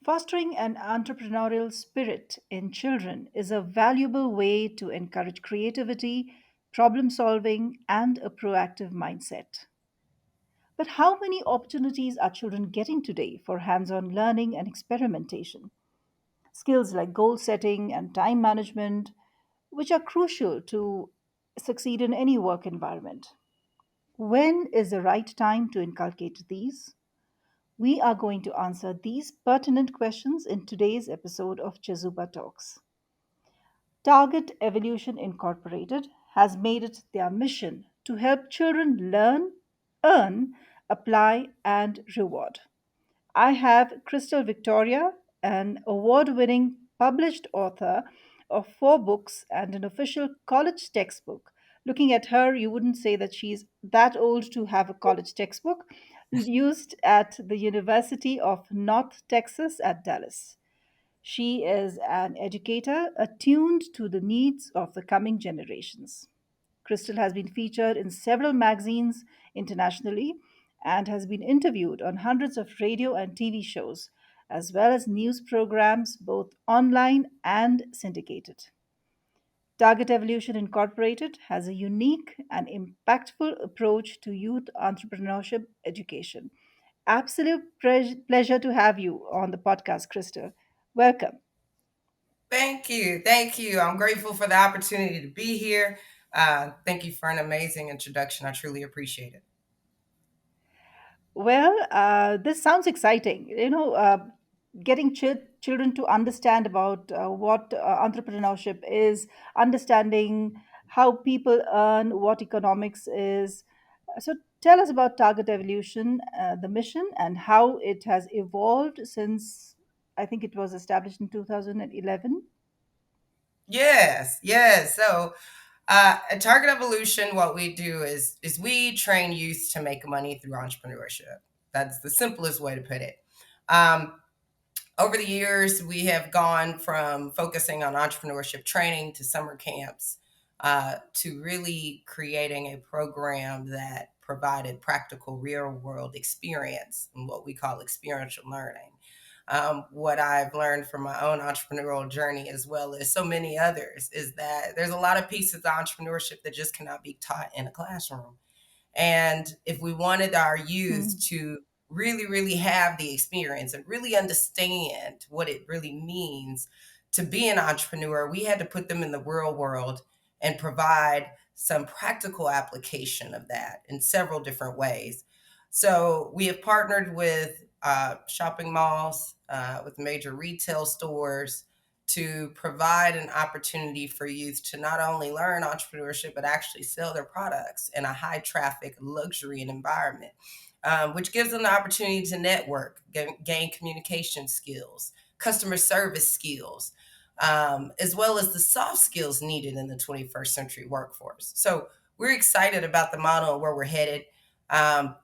Fostering an entrepreneurial spirit in children is a valuable way to encourage creativity, problem solving, and a proactive mindset. But how many opportunities are children getting today for hands on learning and experimentation? Skills like goal setting and time management, which are crucial to succeed in any work environment. When is the right time to inculcate these? We are going to answer these pertinent questions in today's episode of Chizuba Talks. Target Evolution Incorporated has made it their mission to help children learn, earn, apply, and reward. I have Crystal Victoria, an award winning published author of four books and an official college textbook. Looking at her, you wouldn't say that she's that old to have a college textbook used at the University of North Texas at Dallas. She is an educator attuned to the needs of the coming generations. Crystal has been featured in several magazines internationally and has been interviewed on hundreds of radio and TV shows, as well as news programs both online and syndicated. Target Evolution Incorporated has a unique and impactful approach to youth entrepreneurship education. Absolute pleasure to have you on the podcast, Crystal. Welcome. Thank you. Thank you. I'm grateful for the opportunity to be here. Thank you for an amazing introduction. I truly appreciate it. This sounds exciting. Getting children to understand about what entrepreneurship is, understanding how people earn, what economics is. So, tell us about Target Evolution, the mission, and how it has evolved since I think it was established in 2011. Yes, yes. At Target Evolution, what we do is we train youth to make money through entrepreneurship. That's the simplest way to put it. Um, Over the years, we have gone from focusing on entrepreneurship training to summer camps to really creating a program that provided practical real world experience and what we call experiential learning. What I've learned from my own entrepreneurial journey, as well as so many others, is that there's a lot of pieces of entrepreneurship that just cannot be taught in a classroom. And if we wanted our youth Hmm. to really, really have the experience and really understand what it really means to be an entrepreneur, we had to put them in the real world and provide some practical application of that in several different ways. So we have partnered with shopping malls, with major retail stores, to provide an opportunity for youth to not only learn entrepreneurship, but actually sell their products in a high traffic luxury environment, which gives them the opportunity to network, gain communication skills, customer service skills, as well as the soft skills needed in the 21st century workforce. So we're excited about the model and where we're headed. Um,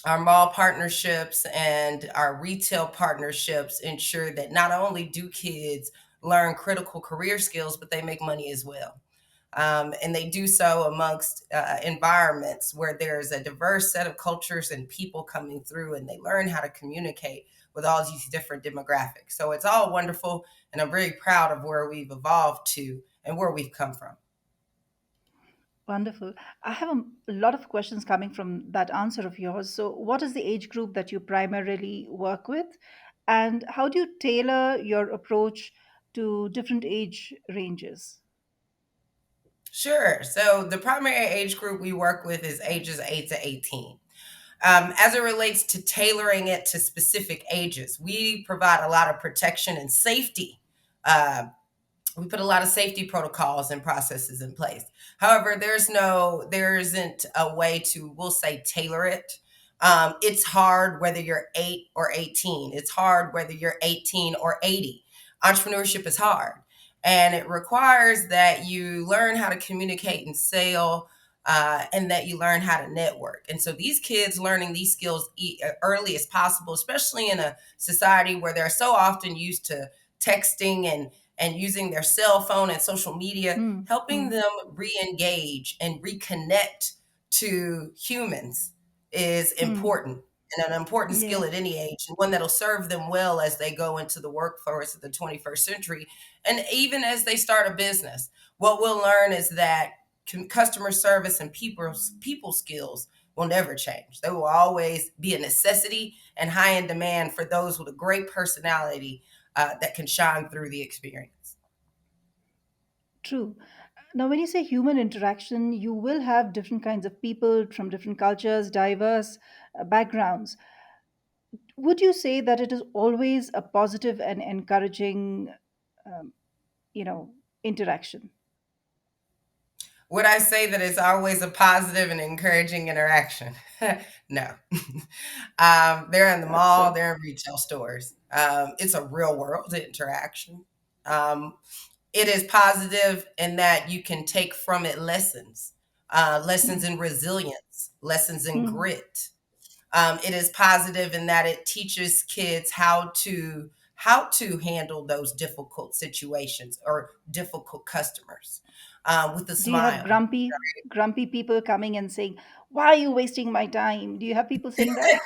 our mall partnerships and our retail partnerships ensure that not only do kids learn critical career skills, but they make money as well. And they do so amongst environments where there's a diverse set of cultures and people coming through, and they learn how to communicate with all these different demographics. So it's all wonderful, and I'm very proud of where we've evolved to and where we've come from. Wonderful. I have a lot of questions coming from that answer of yours. So, what is the age group that you primarily work with? And how do you tailor your approach to different age ranges? Sure. So the primary age group we work with is ages 8 to 18. As it relates to tailoring it to specific ages, we provide a lot of protection and safety. Uh, we put a lot of safety protocols and processes in place. However, there isn't a way to, we'll say, tailor it. It's hard whether you're 8 or 18. It's hard whether you're 18 or 80. Entrepreneurship is hard, and it requires that you learn how to communicate and sell, and that you learn how to network. And so these kids learning these skills early as possible, especially in a society where they're so often used to texting and using their cell phone and social media, Mm, helping mm, them re-engage and reconnect to humans is mm, important. and an important skill at Yes. any age, and one that'll serve them well as they go into the workforce of the 21st century. And even as they start a business, what we'll learn is that customer service and people skills will never change. They will always be a necessity and high in demand for those with a great personality that can shine through the experience. True. Now, when you say human interaction, you will have different kinds of people from different cultures, diverse backgrounds. Would you say that it is always a positive and encouraging, um, you know, interaction? Would I say that it's always a positive and encouraging interaction? No. They're in the That's mall, so. they're in retail stores. It's a real world interaction. Um, it is positive in that you can take from it lessons, lessons Mm. in resilience, lessons in Mm. grit. It is positive in that it teaches kids how to handle those difficult situations or difficult customers with a Do you have smile. grumpy people coming and saying, "Why are you wasting my time?" Do you have people saying that?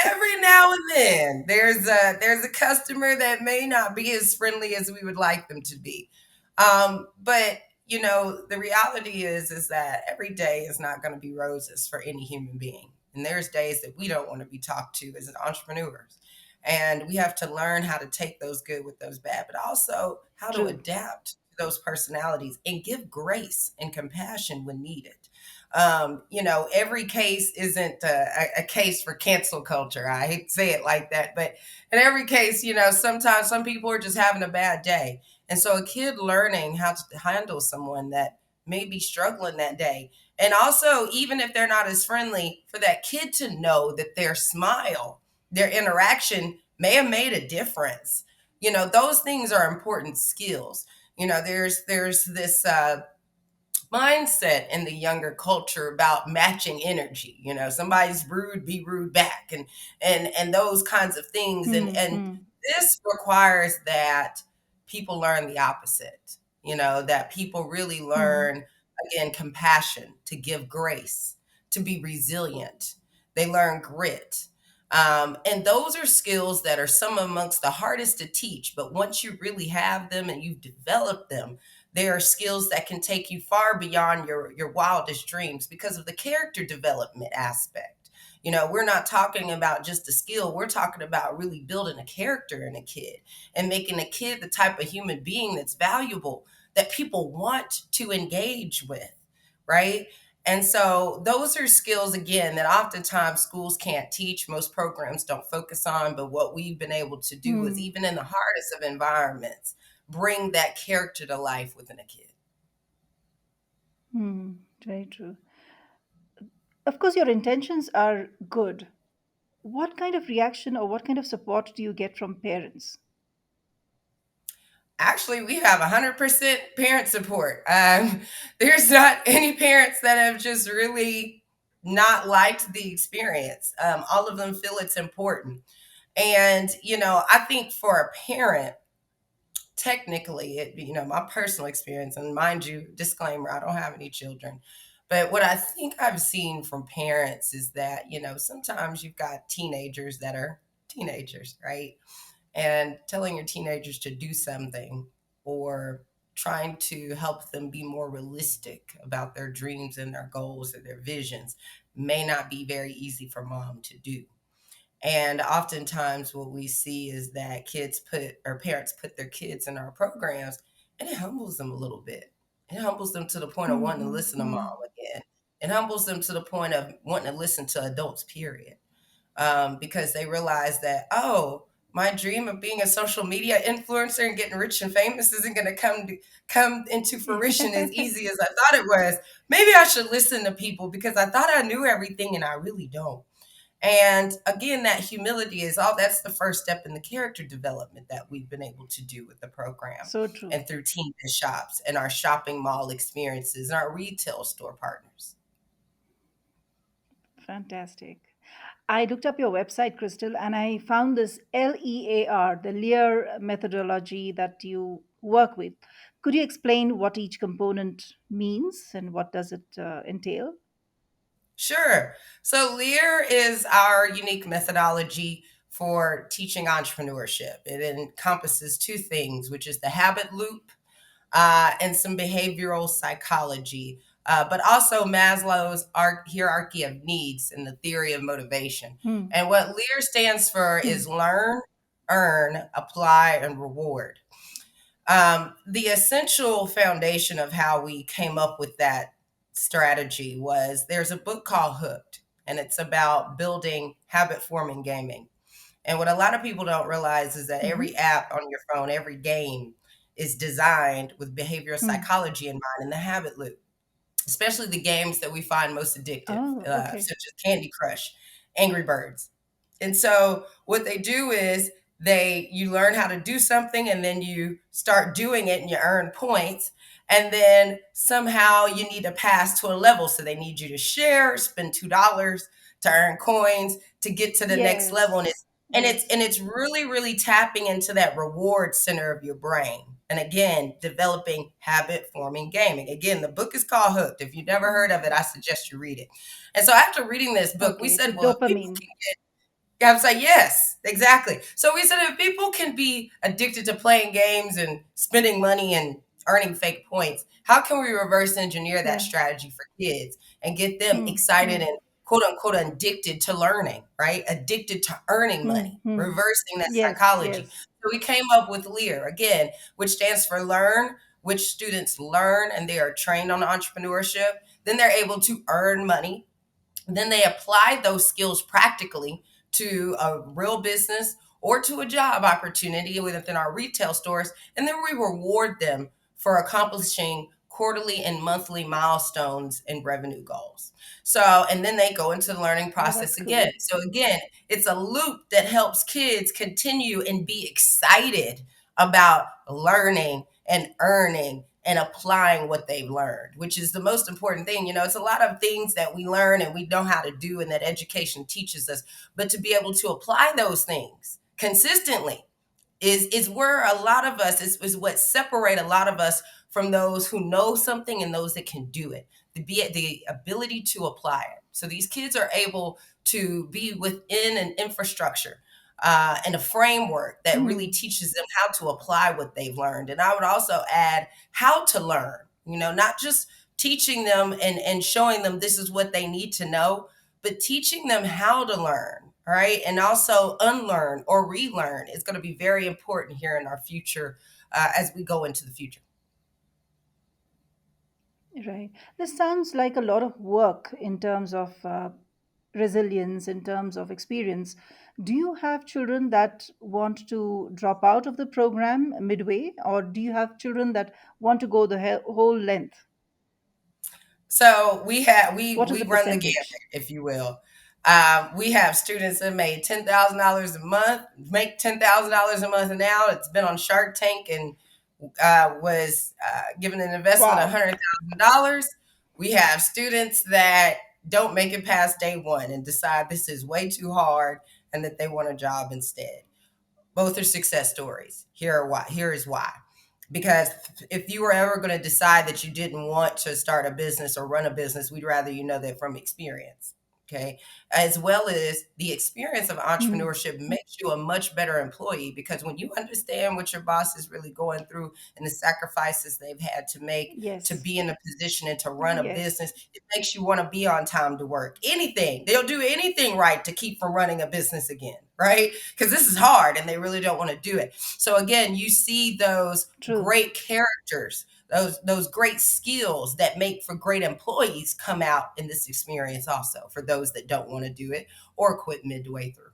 Every now and then, there's a customer that may not be as friendly as we would like them to be, but the reality is that every day is not going to be roses for any human being, and there's days that we don't want to be talked to as entrepreneurs, and we have to learn how to take those good with those bad, but also how to True. adapt to those personalities and give grace and compassion when needed. Every case isn't a case for cancel culture. I hate to say it like that, but in every case, sometimes some people are just having a bad day. And so a kid learning how to handle someone that may be struggling that day. And also, even if they're not as friendly, for that kid to know that their smile, their interaction may have made a difference. Those things are important skills. There's this mindset in the younger culture about matching energy. Somebody's rude, be rude back, and those kinds of things. and Mm. and Mm. this requires that people learn the opposite. That people really Mm. learn, again, compassion, to give grace, to be resilient. They learn grit. And those are skills that are some amongst the hardest to teach, but once you really have them and you've developed them, they are skills that can take you far beyond your wildest dreams because of the character development aspect. We're not talking about just a skill. We're talking about really building a character in a kid and making a kid the type of human being that's valuable, that people want to engage with, right? And so those are skills, again, that oftentimes schools can't teach, most programs don't focus on. But what we've been able to do is, Mm. even in the hardest of environments, bring that character to life within a kid. Mm. Very true. Of course, your intentions are good. What kind of reaction or what kind of support do you get from parents? Actually, we have 100% parent support. There's not any parents that have just really not liked the experience. All of them feel it's important. And, I think for a parent, technically, my personal experience, and mind you, disclaimer, I don't have any children. But what I think I've seen from parents is that, sometimes you've got teenagers that are teenagers, right? And telling your teenagers to do something, or trying to help them be more realistic about their dreams and their goals and their visions, may not be very easy for mom to do. And oftentimes what we see is that parents put their kids in our programs, and it humbles them a little bit. It humbles them to the point of wanting to Mm. listen to mom Mm. again. It humbles them to the point of wanting to listen to adults, period. Because they realize that, oh, my dream of being a social media influencer and getting rich and famous isn't going to come into fruition as easy as I thought it was. Maybe I should listen to people because I thought I knew everything and I really don't. And again, that humility is all that's the first step in the character development that we've been able to do with the program, So true. and through team shops and our shopping mall experiences and our retail store partners. Fantastic. I looked up your website, Crystal, and I found this LEAR, the LEAR methodology that you work with. Could you explain what each component means and what does it entail? Sure. So LEAR is our unique methodology for teaching entrepreneurship. It encompasses two things, which is the habit loop and some behavioral psychology, but also Maslow's hierarchy of needs and the theory of motivation. Hmm. And what LEAR stands for Hmm. is learn, earn, apply, and reward. The essential foundation of how we came up with that strategy was there's a book called Hooked, and it's about building habit forming gaming. And what a lot of people don't realize is that Hmm. every app on your phone, every game is designed with behavioral Hmm. psychology in mind in the habit loop, especially the games that we find most addictive, Oh, okay. such as Candy Crush, Angry Birds. And so what they do is you learn how to do something and then you start doing it and you earn points. And then somehow you need to pass to a level. So they need you to share, spend $2 to earn coins to get to the next level. And Yes. it's and it's Yes. and it's really, really tapping into that reward center of your brain. And again, developing habit forming gaming. Again, the book is called Hooked. If you've never heard of it, I suggest you read it. And so after reading this book, we Okay. So said, well, if people dopamine. can yeah, I was like, yes, exactly. So we said if people can be addicted to playing games and spending money and earning fake points, how can we reverse engineer that Yeah. strategy for kids and get them Hmm. excited Hmm. and quote unquote addicted to learning, right? Addicted to earning Hmm. money, Hmm. reversing that Yes. psychology. Yes. So we came up with LEAR again, which stands for learn, which students learn and they are trained on entrepreneurship. Then they're able to earn money, then they apply those skills practically to a real business or to a job opportunity within our retail stores. And then we reward them for accomplishing quarterly and monthly milestones and revenue goals. So, and then they go into the learning Oh, that's process again. cool. So, again, it's a loop that helps kids continue and be excited about learning and earning and applying what they've learned, which is the most important thing. You know, it's a lot of things that we learn and we know how to do and that education teaches us, but to be able to apply those things consistently is where a lot of us is what separate a lot of us from those who know something and those that can do it. The ability to apply it. So these kids are able to be within an infrastructure and a framework that really Hmm. teaches them how to apply what they've learned. And I would also add how to learn. You know, not just teaching them and showing them this is what they need to know, but teaching them how to learn, right? And also unlearn or relearn is going to be very important here in our future as we go into the future. Right. This sounds like a lot of work in terms of resilience, in terms of experience. Do you have children that want to drop out of the program midway, or do you have children that want to go the whole length? So we have What is we the run the gamut, percentage? if you will. We have students that made $10,000 a month, make $10,000 a month now. It's been on Shark Tank and was given an investment of Wow. $100,000. We have students that don't make it past day one and decide this is way too hard and that they want a job instead. Both are success stories. Here is why. Because if you were ever going to decide that you didn't want to start a business or run a business, we'd rather you know that from experience. Okay. As well as the experience of Hmm. entrepreneurship makes you a much better employee because when you understand what your boss is really going through and the sacrifices they've had to make to Yes. be in a position and to run a Yes. business, it makes you want to be on time to work. Anything, they'll do anything right to keep from running a business again, right? Because this is hard and they really don't want to do it. So again, you see those True. great characters, those great skills that make for great employees come out in this experience also for those that don't want to do it or quit midway through.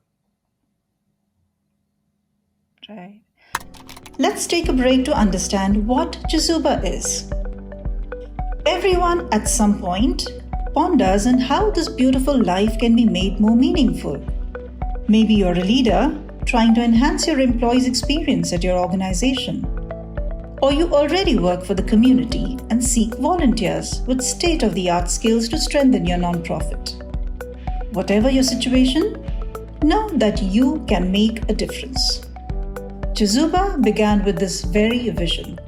Right. Let's take a break to understand what Chizuba is. Everyone at some point ponders on how this beautiful life can be made more meaningful. Maybe you're a leader trying to enhance your employees' experience at your organization. Or you already work for the community and seek volunteers with state of the art skills to strengthen your nonprofit. Whatever your situation, know that you can make a difference. Chizuba began with this very vision.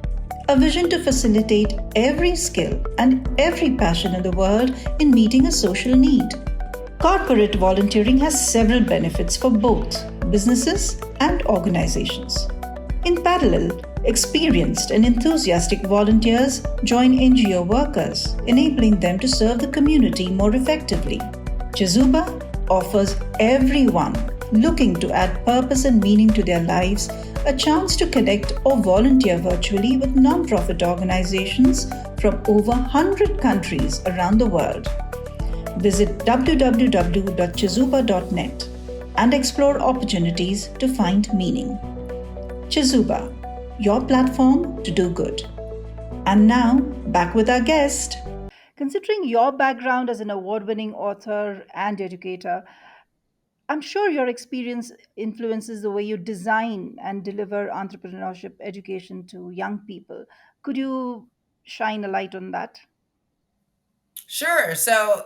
a vision to facilitate every skill and every passion in the world in meeting a social need. Corporate volunteering has several benefits for both businesses and organizations. In parallel, experienced and enthusiastic volunteers join NGO workers, enabling them to serve the community more effectively. Chizuba offers everyone looking to add purpose and meaning to their lives a chance to connect or volunteer virtually with non-profit organizations from over 100 countries around the world. Visit www.chizuba.net and explore opportunities to find meaning. Chizuba, your platform to do good. And now, back with our guest. Considering your background as an award winning author and educator, I'm sure your experience influences the way you design and deliver entrepreneurship education to young people. Could you shine a light on that? Sure. So,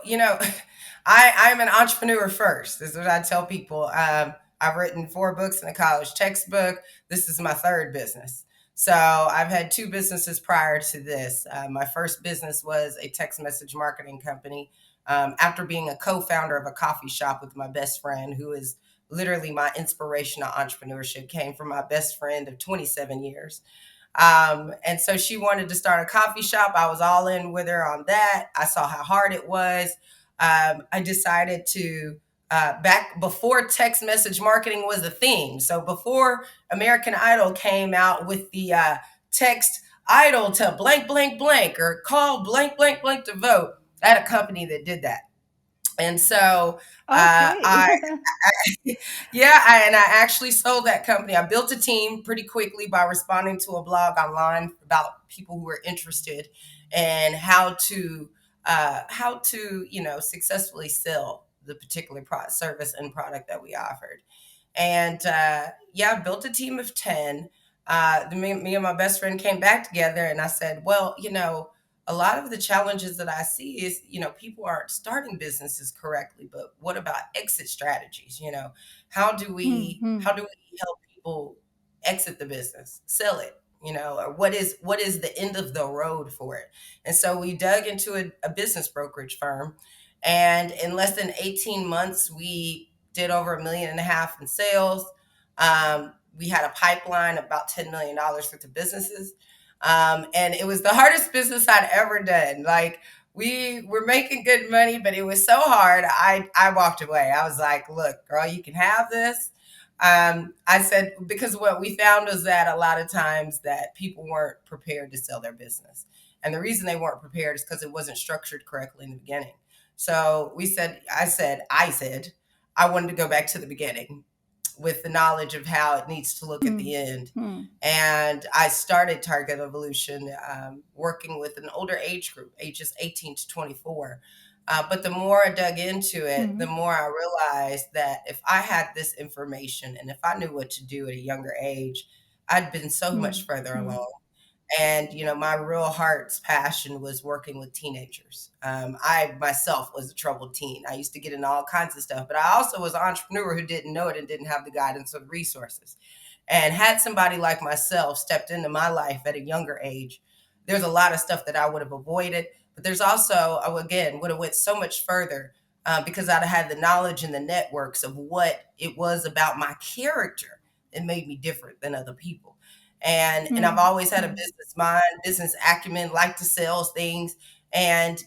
I'm an entrepreneur first. This is what I tell people. I've written 4 books and a college textbook. This is my third business. So I've had 2 businesses prior to this. My first business was a text message marketing company. After being a co-founder of a coffee shop with my best friend, who is literally my inspiration of entrepreneurship, came from my best friend of 27 years. And so she wanted to start a coffee shop. I was all in with her on that. I saw how hard it was. I decided to, back before text message marketing was a thing. So before American Idol came out with the text idol to blank, blank, blank, or call blank, blank, blank to vote, I had a company that did that. And so Okay. I yeah, and I actually sold that company. I built a team pretty quickly by responding to a blog online about people who were interested in how to successfully sell the particular service and product that we offered. And yeah, I built a team of 10. Me and my best friend came back together, and I said, well, a lot of the challenges that I see is, people aren't starting businesses correctly, but what about exit strategies? How do Hmm, we hmm, how do we help people exit the business, sell it, or what is the end of the road for it? And so we dug into a business brokerage firm, and in less than 18 months, we did over 1.5 million in sales. We had a pipeline of about $10 million worth of businesses. And it was the hardest business I'd ever done. Like, we were making good money, but it was so hard. I walked away. I was like, look, girl, you can have this. I said, because what we found was that a lot of times that people weren't prepared to sell their business. And the reason they weren't prepared is because it wasn't structured correctly in the beginning. So I said, I wanted to go back to the beginning with the knowledge of how it needs to look at hmm, the end. hmm, And I started Target Evolution working with an older age group, ages 18 to 24. But the more I dug into it, the hmm, more I realized that if I had this information and if I knew what to do at a younger age, I'd been so much hmm, further hmm, along. And, my real heart's passion was working with teenagers. I myself was a troubled teen. I used to get into all kinds of stuff, but I also was an entrepreneur who didn't know it and didn't have the guidance or the resources. And had somebody like myself stepped into my life at a younger age, there's a lot of stuff that I would have avoided. But there's also, again, would have went so much further because I'd have had the knowledge and the networks of what it was about my character that made me different than other people. And I've hmm, always had a hmm, business mind, business acumen, like to sell things. And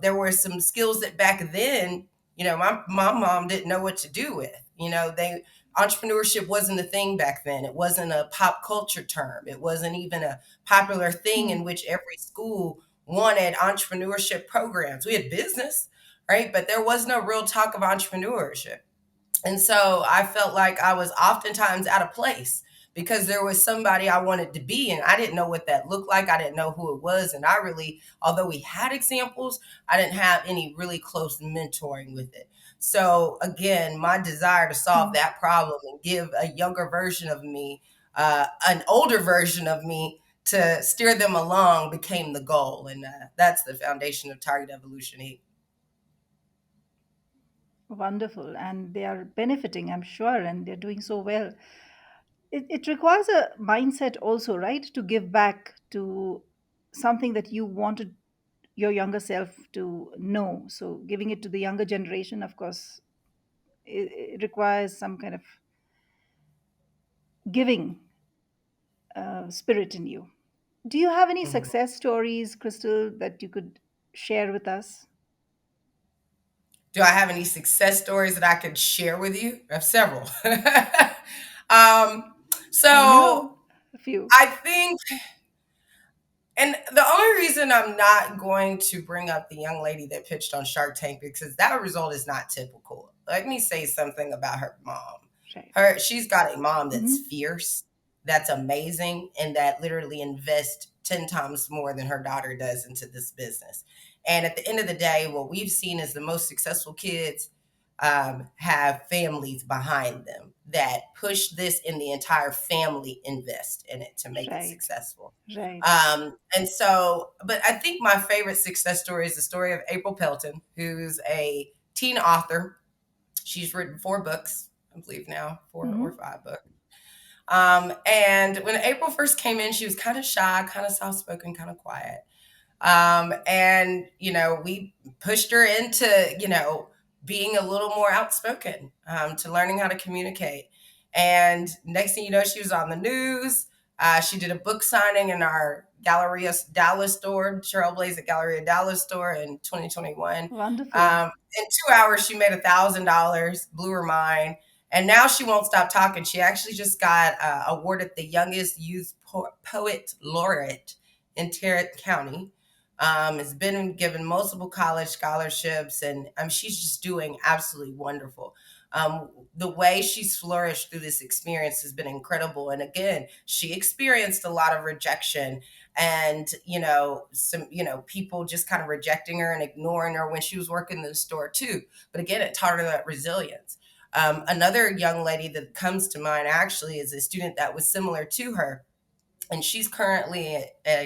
there were some skills that back then, my mom didn't know what to do with. They Entrepreneurship wasn't a thing back then. It wasn't a pop culture term. It wasn't even a popular thing hmm, in which every school wanted entrepreneurship programs. We had business, right? But there was no real talk of entrepreneurship. And so I felt like I was oftentimes out of place because there was somebody I wanted to be, and I didn't know what that looked like. I didn't know who it was. And I really, although we had examples, I didn't have any really close mentoring with it. So again, my desire to solve hmm. that problem and give a younger version of me, an older version of me, to steer them along became the goal. And that's the foundation of Target Evolution 8. Wonderful. And they are benefiting, I'm sure, and they're doing so well. it requires a mindset also, right? To give back to something that you wanted your younger self to know. So giving it to the younger generation, of course, it requires some kind of giving spirit in you. Do you have any Mhm. success stories, Crystal, that you could share with us? Do I have any success stories that I could share with you? I have several. um, I so know a few. I think, and the only reason I'm not going to bring up the young lady that pitched on Shark Tank because that result is not typical. Let me say something about her mom. Right. She's got a mom that's Hmm. fierce, that's amazing, and that literally invests 10 times more than her daughter does into this business. And at the end of the day, what we've seen is the most successful kids have families behind them that push this, and the entire family invest in it to make it Right. successful. Right. And so, but I think my favorite success story is the story of April Pelton, who's a teen author. She's written 4 books, I believe now, 4 or 5 books. And when April first came in, she was kind of shy, kind of soft spoken, kind of quiet. And, we pushed her into, being a little more outspoken, to learning how to communicate. And next thing you know, she was on the news. She did a book signing in our Galleria Dallas store, Trailblazer Galleria Dallas store in 2021. Wonderful. In 2 hours, she made $1,000, blew her mind. And now she won't stop talking. She actually just got awarded the youngest youth poet laureate in Tarrant County. Has been given multiple college scholarships, and she's just doing absolutely wonderful. The way she's flourished through this experience has been incredible. And again, she experienced a lot of rejection, and some people just kind of rejecting her and ignoring her when she was working in the store too. But again, it taught her that resilience. Another young lady that comes to mind actually is a student that was similar to her, and she's currently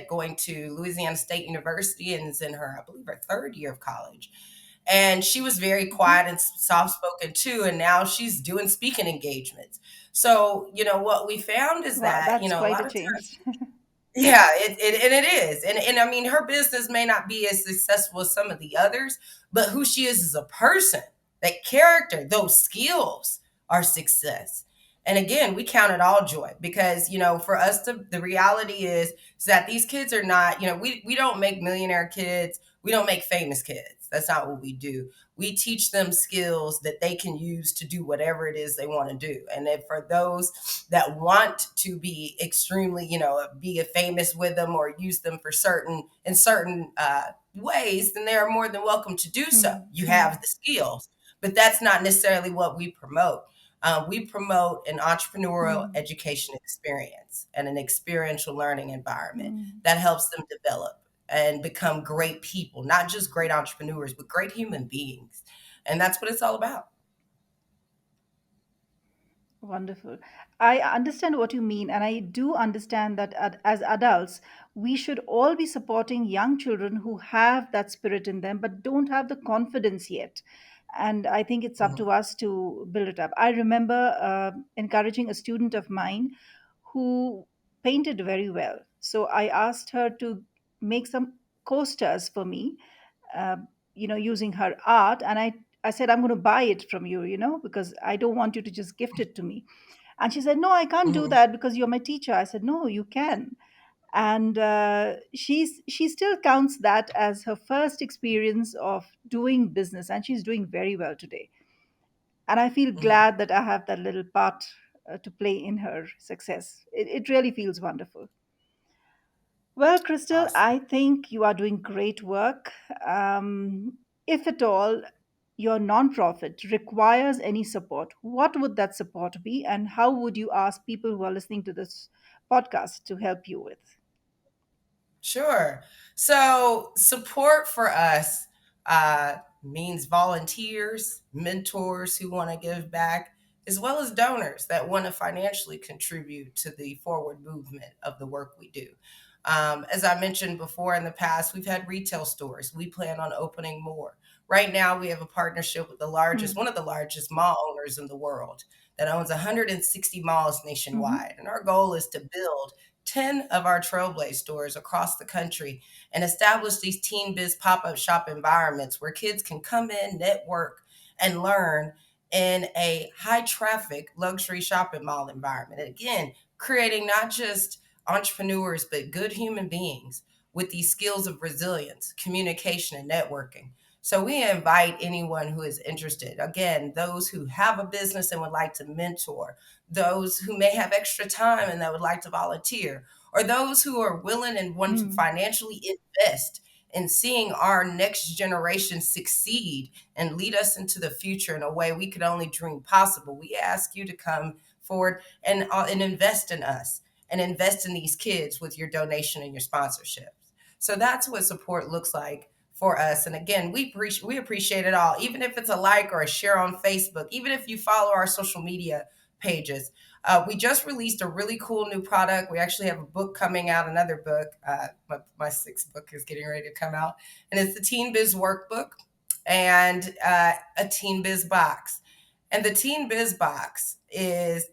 going to Louisiana State University and is in her, I believe, her third year of college. And she was very Hmm. quiet and soft spoken too, and now she's doing speaking engagements. So what we found is Wow, that that's a quite lot a of times, change. yeah, and it is. And I mean, her business may not be as successful as some of the others, but who she is as a person, that character, those skills are success. And again, we count it all joy because, for us to, the reality is that these kids are not, we don't make millionaire kids. We don't make famous kids. That's not what we do. We teach them skills that they can use to do whatever it is they want to do. And then for those that want to be extremely, be a famous with them or use them for certain ways, then they are more than welcome to do so. Hmm. You Hmm. have the skills, but that's not necessarily what we promote. We promote an entrepreneurial Hmm. education experience and an experiential learning environment Hmm. that helps them develop and become great people, not just great entrepreneurs, but great human beings. And that's what it's all about. Wonderful. I understand what you mean, and I do understand that as adults, we should all be supporting young children who have that spirit in them but don't have the confidence yet. And I think it's up Mhm, to us to build it up. I remember encouraging a student of mine who painted very well. So I asked her to make some coasters for me, uh, using her art. And I said, I'm going to buy it from you, because I don't want you to just gift it to me. And she said, No, I can't do mhm, that because you're my teacher. I said, No, you can. And she still counts that as her first experience of doing business, and she's doing very well today. And I feel mhm. glad that I have that little part to play in her success. It really feels wonderful. Well, Crystal, Awesome. I think you are doing great work. If at all your nonprofit requires any support, what would that support be, and how would you ask people who are listening to this podcast to help you with? Sure. So support for us means volunteers, mentors who want to give back, as well as donors that want to financially contribute to the forward movement of the work we do. As I mentioned before in the past, we've had retail stores. We plan on opening more. Right now, we have a partnership with Hmm. one of the largest mall owners in the world that owns 160 malls Hmm. nationwide. And our goal is to build 10 of our Trailblaze stores across the country and establish these teen biz pop up shop environments where kids can come in, network, and learn in a high traffic luxury shopping mall environment. And again, creating not just entrepreneurs, but good human beings with these skills of resilience, communication, and networking. So we invite anyone who is interested. Again, those who have a business and would like to mentor, those who may have extra time and that would like to volunteer, or those who are willing and want to Hmm. financially invest in seeing our next generation succeed and lead us into the future in a way we could only dream possible. We ask you to come forward and invest in us and invest in these kids with your donation and your sponsorship. So that's what support looks like for us. And again, we appreciate it all, even if it's a like or a share on Facebook, even if you follow our social media pages. We just released a really cool new product. We actually have a book coming out, another book. My sixth book is getting ready to come out, and it's the Teen Biz Workbook and a Teen Biz Box. And the Teen Biz Box is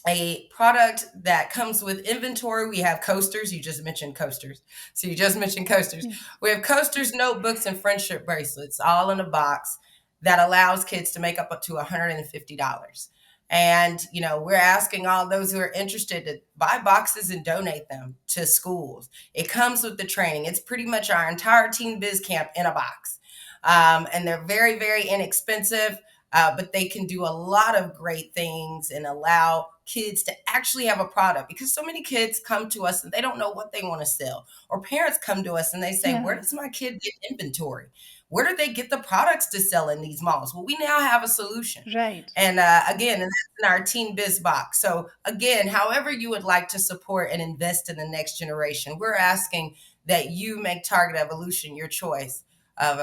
a product that comes with inventory. We have coasters. You just mentioned coasters. So you just mentioned coasters. Yes. We have coasters, notebooks, and friendship bracelets all in a box that allows kids to make up to $150. And, we're asking all those who are interested to buy boxes and donate them to schools. It comes with the training. It's pretty much our entire Teen Biz Camp in a box. And they're very, very inexpensive, but they can do a lot of great things and allow kids to actually have a product, because so many kids come to us and they don't know what they want to sell, or parents come to us and they say, where Yeah. does my kid get inventory? Where do they get the products to sell in these malls? Well, we now have a solution. Right. And again, and that's in our Teen Biz Box. So again, however you would like to support and invest in the next generation, we're asking that you make Target Evolution your choice of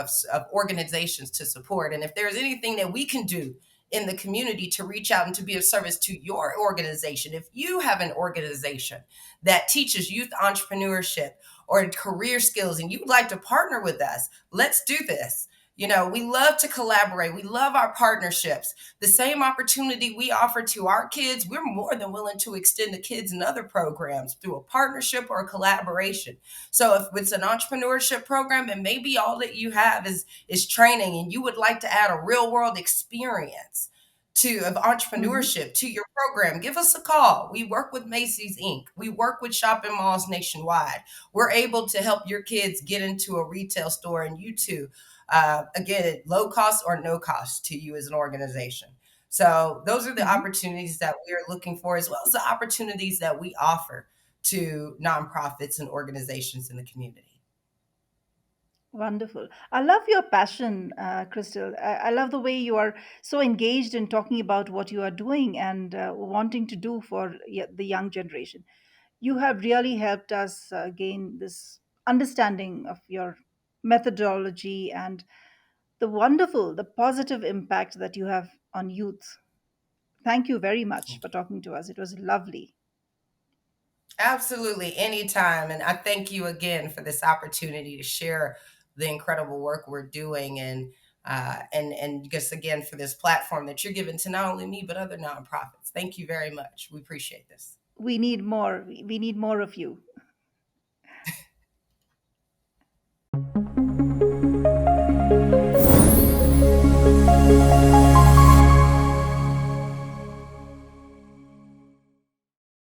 organizations to support. And if there's anything that we can do in the community to reach out and to be of service to your organization, if you have an organization that teaches youth entrepreneurship or career skills and you'd like to partner with us, let's do this. We love to collaborate. We love our partnerships. The same opportunity we offer to our kids, we're more than willing to extend to kids in other programs through a partnership or a collaboration. So if it's an entrepreneurship program and maybe all that you have is training, and you would like to add a real world experience of Hmm. entrepreneurship to your program, give us a call. We work with Macy's Inc. We work with shopping malls nationwide. We're able to help your kids get into a retail store, and you too, again, low cost or no cost to you as an organization. So those are the Hmm. opportunities that we are looking for, as well as the opportunities that we offer to nonprofits and organizations in the community. Wonderful. I love your passion, Crystal. I love the way you are so engaged in talking about what you are doing and wanting to do for the young generation. You have really helped us gain this understanding of your methodology and the positive impact that you have on youth. Thank you very much for Thank you. talking to us. It was lovely. Absolutely, anytime. And I thank you again for this opportunity to share the incredible work we're doing, and just again for this platform that you're giving to not only me but other nonprofits. Thank you very much. We appreciate this. We need more. We need more of you.